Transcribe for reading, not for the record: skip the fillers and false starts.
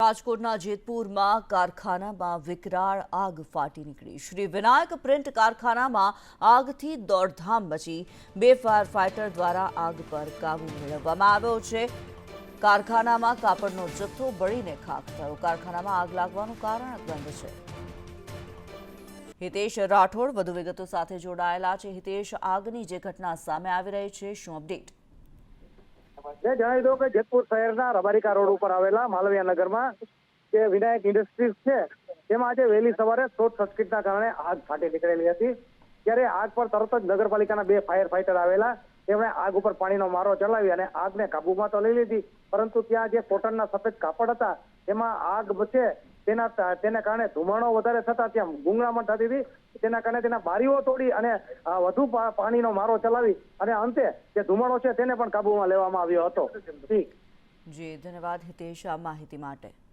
રાજકોટના જેતપુરમાં કારખાનામાં વિકરાળ આગ ફાટી નીકળી। શ્રી વિનાયક પ્રિન્ટ કારખાનામાં આગથી દોડધામ મચી। 2 ફાયર ફાઇટર દ્વારા આગ પર કાબુ મેળવવામાં આવ્યો છે। કારખાનામાં કાપડનો જથ્થો બળીને ખાખ થયો। કારખાનામાં આગ લાગવાનું કારણ અકબંધ છે। હિતેશ રાઠોડ વધુ વિગતો સાથે જોડાયેલા છે। હિતેશ, આગની જે ઘટના સામે આવી રહી છે, શું અપડેટ? જણાવી દો કે જેતપુર શહેરના રબારિકા રોડ ઉપર આવેલા માલવીયા નગરમાં જે વિનાયક ઇન્ડસ્ટ્રીઝ છે તેમાં આજે વહેલી સવારે શોર્ટ સર્કિટના કારણે આગ ફાટી નીકળેલી હતી। ત્યારે આગ પર તરત જ નગરપાલિકાના 2 ફાયર ફાઇટર આવેલા। તેમણે આગ ઉપર પાણીનો મારો ચલાવી અને આગને કાબુમાં તો લઈ લીધી, પરંતુ ત્યાં જે કોટનના સફેદ કાપડ હતા તેમાં આગ છે તેને કારણે ધુમાડો વધારે થતા ત્યાં ગુંગળામણ થતી હતી। તેના કારણે તેના બારીઓ તોડી અને વધુ પાણીનો મારો ચલાવી અને અંતે જે ધુમાડો છે તેને પણ કાબુમાં લેવામાં આવ્યો હતો। જી, ધન્યવાદ હિતેશ આ માહિતી માટે।